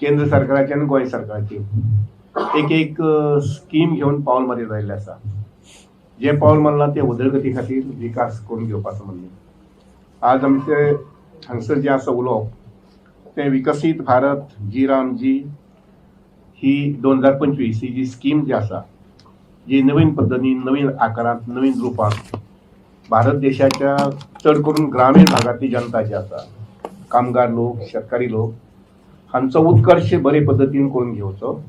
केंद्र सरकाराची आणि गोंय सरकाराची एक स्कीम घेऊन पावल मारीत राहिल्ले आसा. जे पावल मारला ते उदरगती खातीर विकास करून घेवपाचो म्हणले. आज आमचे हांगसर जे आसा उलोवप ते विकसीत भारत जी रामजी ही 2025 ही जी स्कीम जी आसा, जी नवीन पद्धतीन नवीन आकारांत नवीन रुपांत भारत देशाच्या चड करून ग्रामीण भागातली जनता जी आसा, कामगार लोक, शेतकरी लोक हांचो उत्कर्श बरे पद्धतीन करून घेवचो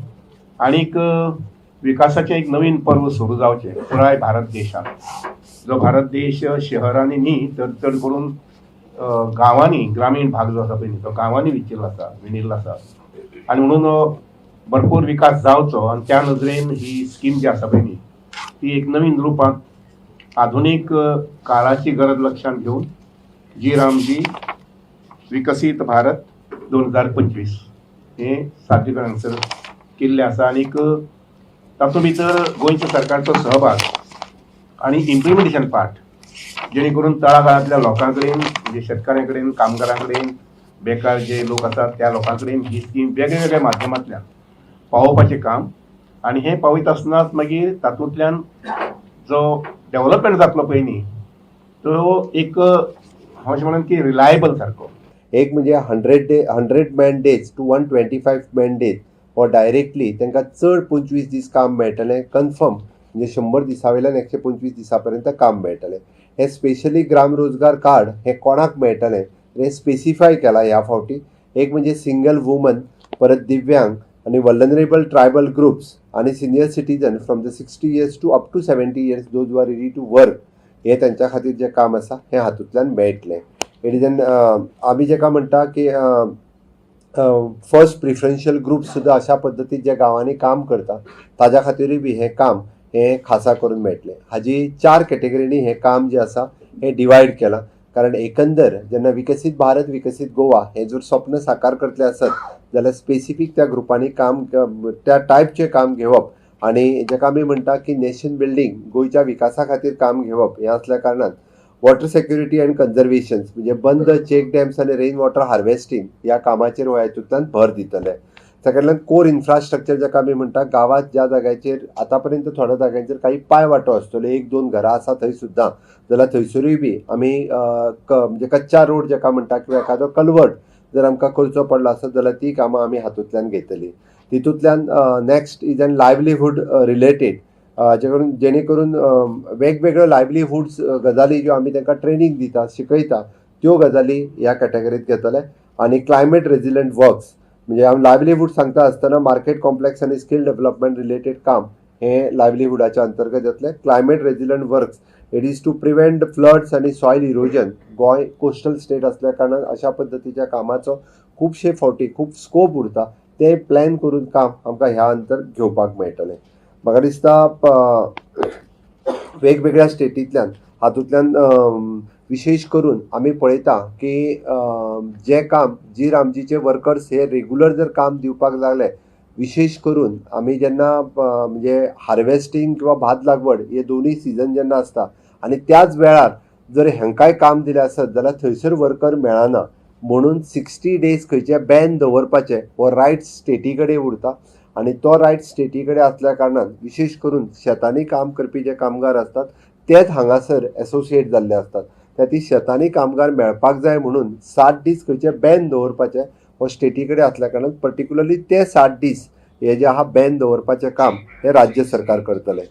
आनीक विकासाचे एक नवीन पर्व सुरू जावचे पुराय भारत देशात. जो भारत देश शहरांनी न्ही तर चड करून गांवांनी ग्रामीण भाग जो आसा पळय तो गांवांनी विचिल्लो आसा, विणिल्लो आसा आनी म्हणून भरपूर विकास जावचो आनी त्या नजरेन ही स्कीम जी आसा पळय न्ही ती एक नवीन रुपांत आधुनीक काळाची गरज लक्षात घेवन जी रामजी विकसीत भारत 2025 हे सादरीकरण हांगसर केल्ले आसा आनीक तातूंत भितर गोंयच्या सरकारचो सहभाग आनी इम्प्लिमेंटेशन पार्ट जेणे करून तळागाळांतल्या लोकां कडेन म्हणजे शेतकाऱ्यां कडेन कामगारां कडेन बेकार जे लोक आसात त्या लोकां कडेन ही स्कीम वेगळ्या माध्यमांतल्यान पावोवपाचें काम आनी हें पावयता आसतनाच मागीर तातूंतल्यान जो डेव्हलपमेंट जातलो पळय न्ही तो एक हांव अशें म्हणन की रिलायबल सारको. एक म्हणजे 100 मॅन्डेट्स टू 125 मॅन्डेट वा डायरेक्टली तांकां चड 25 दीस काम मेळटलें कन्फर्म म्हणजे 100 दिसां वयल्यान 125 दिसां पर्यंत काम मेळटलें. हे स्पेशली ग्राम रोजगार कार्ड हे कोणाक मेळटलें हे स्पेसिफाय केलां ह्या फावटी. एक म्हणजे सिंगल वुमन, परत दिव्यांग आनी वल्नरेबल ट्रायबल ग्रुप्स आनी senior citizen from the 60 years to up to 70 years those who are ready to work हे तांच्या खातीर जें काम आसा हें हातूंतल्यान मेळटलें. इट इज एन आमी जेका म्हणटा की फर्स्ट प्रिफरन्शियल ग्रुप सुद्दां अशा पद्दतीन जे गांवांनी काम करता ताज्या खातीरूय बी हें काम हें खासा करून मेळटलें. हाजी 4 कॅटेगरीनी हें काम जें आसा हें डिवायड केलां. कारण एकंदर जेन्ना विकसीत भारत विकसीत गोवा हें जर स्वप्न साकार करतलें आसत जाल्यार स्पेसिफीक त्या ग्रुपांनी काम त्या टायपचें काम घेवप आनी जेका आमी म्हणटा की नेशन बिल्डींग गोंयच्या विकासा खातीर काम घेवप हें आसल्या कारणान वॉटर सेक्युरिटी अँड कन्जर्वेशन्स म्हणजे बंद चेक डॅम्स आनी रेन वॉटर हार्वेस्टिंग ह्या कामाचेर हो हातूंतल्यान भर दितले. सेकंडल्यान कोर इन्फ्रास्ट्रक्चर जेका आमी म्हणटा गांवांत ज्या जाग्याचेर आतां पर्यंत थोड्या जाग्यांचेर काही पांय वाटो आसतल्यो 1-2 घरां आसा थंय सुद्दां जाल्यार थंयसरूय बी आमी म्हणजे कच्चा रोड जेका म्हणटा किंवा एखादो कल्वर्ट जर आमकां करचो पडलो आसत जाल्यार ती कामां आमी हातूंतल्यान घेतली. तितूंतल्यान next is an livelihood related जेणे करून वेगवेगळ्यो लायव्हलीहूड्स गजाली ज्यो आमी तांकां ट्रेनींग दिता शिकयता त्यो गजाली ह्या कॅटेगरींत घेतले. आनी क्लायमेट रेजिलंट वर्क्स म्हणजे हांव लायव्हलीहूड सांगता आसतना मार्केट कॉम्प्लेक्स आनी स्कील डेव्हलपमेंट रिलेटेड काम हें लायव्हलीहूडाच्या अंतर्गत येतलें. Climate resilient works it is to prevent floods आनी soil erosion. Goa coastal state असल्या कारणान अशा पद्दतीच्या कामाचो खुबशे फावटी खूब स्कोप उरता. ते प्लॅन करून काम आमकां ह्या अंतर घेवपाक मेळटलें. म्हाका दिसता वेगवेगळ्या स्टेटींतल्यान हातूंतल्यान विशेश करून आमी पळयता की जे काम जी रामजीचे वर्कर्स हे रेग्युलर जर काम दिवपाक लागले विशेश करून आमी जेन्ना म्हणजे हार्वेस्टिंग किंवा भात लागवड हे दोनूय सिजन जेन्ना आसता आनी त्याच वेळार जर हेंकाय काम दिलें आसत जाल्यार थंयसर वर्कर मेळना म्हणून 60 days खंयचे बॅन दवरपाचे हो रायट स्टेटी कडेन उरता. आनी तो रायट स्टेटी कडेन आसल्या कारणान विशेश करून शेतांनी काम करपी जे कामगार आसतात तेच हांगासर एसोसिएट जाल्ले असतात. त्या ती शेतांनी कामगार मेळपाक जाय म्हणून 7 दीस खंयचे बॅन दवरपाचे हो स्टेटी कडेन आसल्या कारणान पर्टिक्युलरली ते 7 दीस हे जे आहा बॅन दवरपाचें काम हे राज्य सरकार करतले.